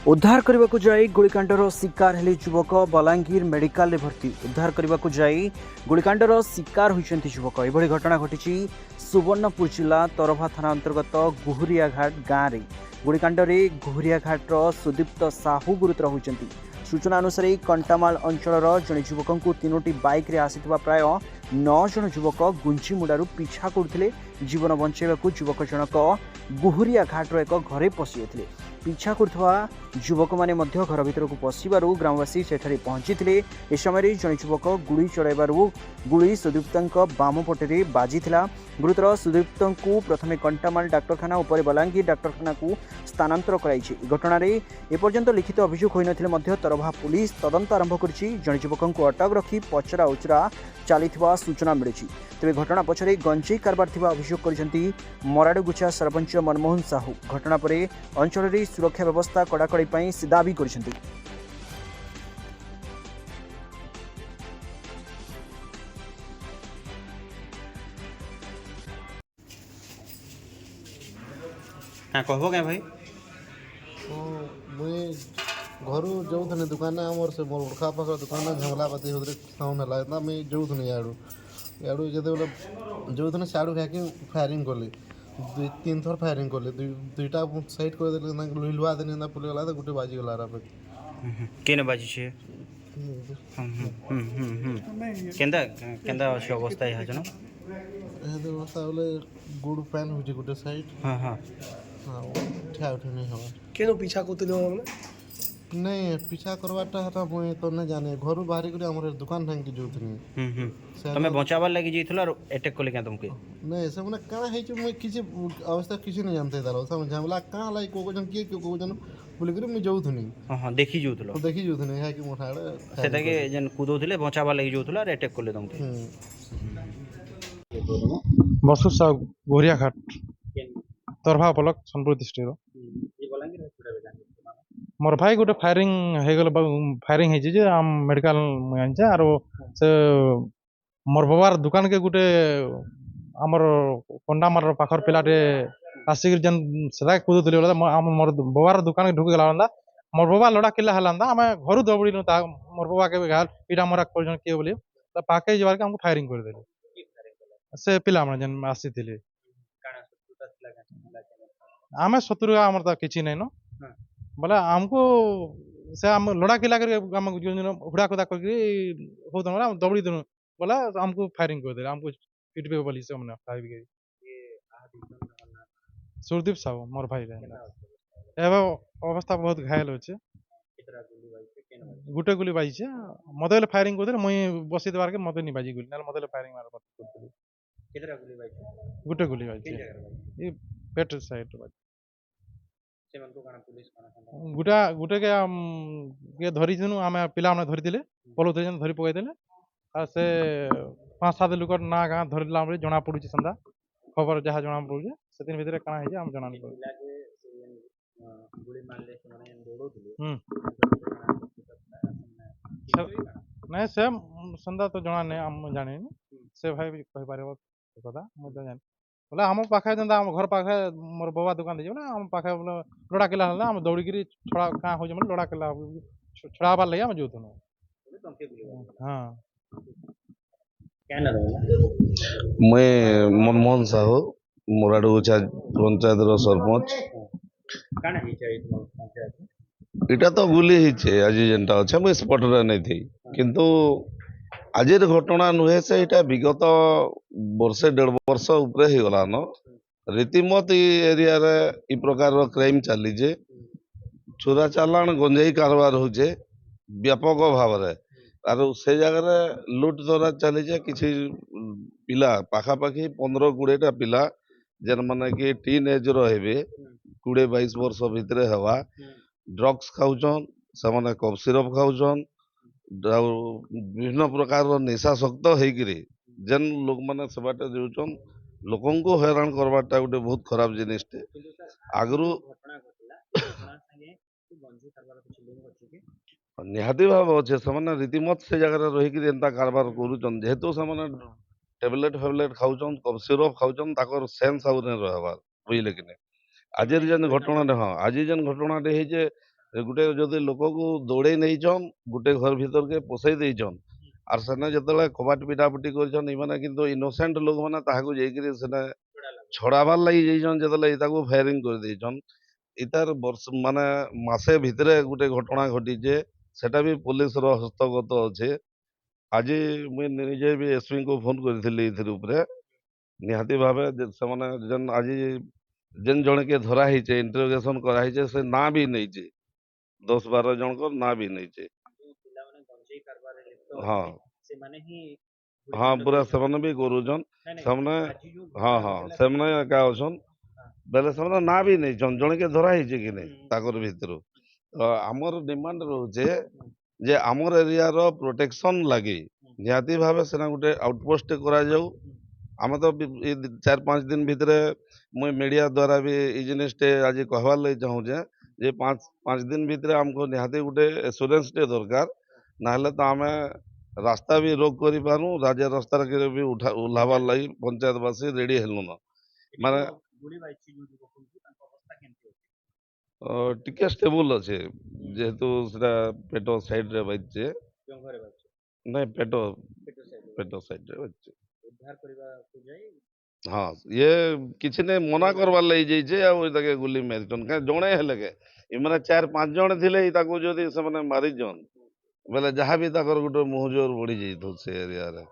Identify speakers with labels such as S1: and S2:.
S1: उद्धार करने को जाई गुलिकांडर शिकार हेले युवक बलांगीर मेडिकल में भर्ती। उद्धार करने को जाई गुलिकांडर शिकार होइछन्ति युवक। एभली घटना घटी सुवर्णपुर जिला तरभा थाना अंतर्गत गुहुरिया घाट गाँव में। गुलिकांडर गुहुरिया घाटर सुदीप्त साहू गुरुतर होइछन्ति। सूचना अनुसार कंटामाल अंचल जड़े युवक को 3टी बाइक रे आसिथिबा प्राय 9 जन युवक गुंजीमुडारू पीछा करते। जीवन बंचाइबा युवक जनक गुहुरिया घाटर एक घरे पशि जाते। पीछा करुवा युवक मैंने घर भर को पशिबारू ग्रामवासी सेठारे पहुंची। ए समय जड़े युवक गुड़ी चलाइबारू गुड़ी सुदीप्त बाम पटे बाजिथिला। गुरुतर सुदीप्त को प्रथमे कंटामाल डाक्तखाना उपर बलांगीर डाक्तखाना को स्थानांतर कराई। घटना एपर्यंत लिखित अभियोग होई नथिले मध्य तरभा पुलिस तदंत आरंभ करछि। जड़े युवक को अटक रखी पचरा उचरा चलिथिबा सूचना मिली। तेज घटना पछरे गंजेई कारबार थिबा अभियोग करिसेंति मराडुगुछा सरपंच मनमोहन साहू। घटना पर अंचल में सुरक्षा व्यवस्था कड़ाकड़ी पई से दाबी करिसेंति। हाँ कहबो क्या भाई?
S2: मुई घर जाऊँ दुकान आमर से मोर उड़खा पाख दुकान झमला पाती होते साउंड है मुई जाऊँ याड़ू याड़ू जो जाऊँ सियाड़ू खाकि फायरिंग कली 2-3 थर फायरिंग कली दुईटा साइड कर लुआ देने पुलिगला तो गोटे बाजीगला
S1: केने बाजी छे? केंदा केंदा अवस्था है जनो
S2: अवस्था बोले गुड़ पैन हो गोटे साइड। हाँ हाँ हाँ ठिया उठी नहीं हवा
S3: केनो पीछा करते
S2: नहीं पीछा करवाटा हटा मुई तो नहीं जाने घर बाहरी कर हमर दुकान ढंग की जोथनी
S1: तमे बचाबार लागि जइथलो और अटैक कोले क्या तुमके?
S2: नहीं से मने का है मुई किसी अवस्था किसी नहीं जानते दालो समझ हमला का लाई को जन के को जन बोले कर मुई जोथनी।
S1: हां हां देखि जोथलो
S2: है कि मोठाड़े
S1: सेटा के जन कुदोथले बचाबार लागि जोथलो और अटैक कोले तुमके।
S4: बसु सा गोरिया घाट तरभा ब्लॉक सोनपुर डिस्ट्रिक्ट मोर भाई गोटे फायरिंग हो गल फायरिंग है आम मेडिकल आनचे आर से मोर बाबार दुकान के गोटे आमर कंडामाल पाखर पिलाटे आसिक जेन सदा कूदुले मोर बाबार दुकान के ढुक गला मोर बाबा लड़ा किला हला आम घर दौड़ीनु मोर बाबा के घाल इटा मरा कर किए बोली पाके जबार के हमको फायरिंग कर देले से पिला जेन आसी आम शत्रु आमर तो किसी नहीं न बोले हमको से हम लड़ा किला करके हुड़ा खुदा करके हो दौड़ी देनु बोला हमको फायरिंग कर दे हमको पीठ पे बोली से हमने सुरदीप साहू मोर भाई एवं अवस्था बहुत घायल होचे गुटे गुली बाजी मत फायरिंग कर मुई बसी देवार के मत नहीं बाजी गुली ना मत फायरिंग मार गुटे गुली बाजी पेट साइड बाजी गुटा गुटे के धरी आम पिला धरी पलो धरी पकईदे से 5-7 लोक ना गाँ धरला जना पड़ी सदा खबर जहाँ जना पड़े से भितर कण है जना नहीं से सदा तो जना नहीं आम जानी से भाई भी कही पारे कथा मुझे जानी बोले आम पाखे जेनता आम घर पाखे मोर बाबा दुकान दे ना आम पाखे बोले लड़ा किला हल्ला आम दौड़ी छड़ा क्या हो लड़ा किला छड़ाबार लगे आम जो हाँ
S5: मुई मनमोहन साहू मुराडुगुछा पंचायत सरपंच इटा तो गुली आज जेनटा अच्छे मुई स्पट रे नहीं थी किंतु आज घटना नुहे से इटा विगत वर्षे 1.5 वर्ष उपरे ही गला न रीतिमत एरिया रे इ प्रकार क्राइम चली जे चोरा चालान गंजेई कारबार होचे व्यापक भाव रे आर से जगह लुट दरा चली किसी पिला पाखापाखि 15-20टा पिला जेन माने कि टीन एज रे 20-22 वर्ष भितर हवा ड्रग्स खाऊन से कफ सिरप खाऊन विभिन्न प्रकार निशाशक्त होकर जेन लोक मैंने से बाटे जाऊन लोक हैरान करवाटा गोटे बहुत खराब जिनिसटे आगु निहाती भाव अच्छे से रीतिमत से जगह रहीकि एंता कारबार करुचन जेहेतु से टेबलेट फेबलेट खाऊन कफ सिरप खाऊन सेन्स आउ नहीं रहा बुझे कि नहीं आज जेन घटना हाँ आज जेन घटना ଗୁଟେ ଯଦି ଲୋକକୁ ଦୌଡ଼େଇ ନେଇଛନ୍ ଗୁଟେ ଘର ଭିତରକେ ପଶେଇ ଦେଇଛନ୍ ଆର୍ ସେନେ ଯେତେବେଳେ କବାଟ ପିଟାପିଟି କରିଛନ୍ ଏମାନେ କିନ୍ତୁ ଇନୋସେଣ୍ଟ ଲୋକମାନେ ତାହାକୁ ଯାଇକିରି ସେନେ ଛଡ଼ାବାର୍ ଲାଗି ଯାଇଛନ୍ ଯେତେବେଳେ ତାକୁ ଫାୟାରିଂ କରିଦେଇଛନ୍ ଇତାର ବର୍ଷ ମାନେ ମାସେ ଭିତରେ ଗୋଟେ ଘଟଣା ଘଟିଛେ ସେଟା ବି ପୋଲିସର ହସ୍ତଗତ ଅଛେ। ଆଜି ମୁଇଁ ନିଜେ ବି ଏସ୍ପିଙ୍କୁ ଫୋନ୍ କରିଥିଲି ଏଥିର ଉପରେ ନିହାତି ଭାବେ ସେମାନେ ଯେନ୍ ଆଜି ଯେନ୍ ଜଣକେ ଧରା ହେଇଛେ ଇଣ୍ଟରୋଗେସନ୍ କରାହେଇଛେ ସେ ନାଁ ବି ନେଇଛେ 10-12 ଜଣଙ୍କର ନାଁ ବି ନେଇଛେ। ହଁ ହଁ ପୁରା ସେମାନେ ବି କରୁଛନ୍ ସେମାନେ ହଁ ହଁ ସେମାନେ ଏକା ଅଛନ୍ ବେଲେ ସେମାନେ ନାଁ ବି ନେଇଛନ୍ ଜଣକେ ଧରା ହେଇଛେ କି ନାଇଁ ତାଙ୍କର ଭିତରୁ। ଆମର ଡିମାଣ୍ଡ ରହୁଛେ ଯେ ଆମର ଏରିଆର ପ୍ରୋଟେକ୍ସନ୍ ଲାଗି ନିହାତି ଭାବେ ସେନା ଗୋଟେ ଆଉଟପୋଷ୍ଟ କରାଯାଉ। ଆମେ ତ ଏ 4-5 ଦିନ ଭିତରେ ମୁଇଁ ମିଡ଼ିଆ ଦ୍ୱାରା ବି ଇ ଜିନିଷଟେ ଆଜି କହିବାର୍ ଲାଗି ଚାହୁଁଛେ ଯେ 5 ଦିନ ଭିତରେ ଆମକୁ ନିହାତି ଗୋଟେ ଏସୁରାନ୍ସଟେ ଦରକାର ନହେଲେ ତ ଆମେ ରାସ୍ତା ବି ରୋକ କରିପାରୁ ରାଜ୍ୟ ରାସ୍ତାରେ ବି ଓହ୍ଲାବାର୍ ଲାଗି ପଞ୍ଚାୟତବାସୀ ରେଡ଼ି ହେଲୁନ। ମାନେ ଟିକେ ଷ୍ଟେବୁଲ୍ ଅଛେ ଯେହେତୁ ସେଟା ପେଟ ସାଇଡ଼ରେ ବାଜିଛେ ନାଇଁ ପେଟ ସାଇଡ଼ରେ ବାଜିଛେ। ହଁ ଇଏ କିଛି ନାଇଁ ମନା କରବାର୍ ଲାଗି ଯାଇଛେ ଆଉ ତାକେ ଗୁଲି ମାରିଛନ୍ କାଁ ଜଣେ ହେଲେ କେ ଏମାନେ 4-5 ଜଣ ଥିଲେ ତାକୁ ଯଦି ସେମାନେ ମାରିଛନ୍ ବେଲେ ଯାହା ବି ତାଙ୍କର ଗୋଟେ ମୁହଁ ଜୋର ବଢି ଯାଇଥିବ ସେ ଏରିଆରେ।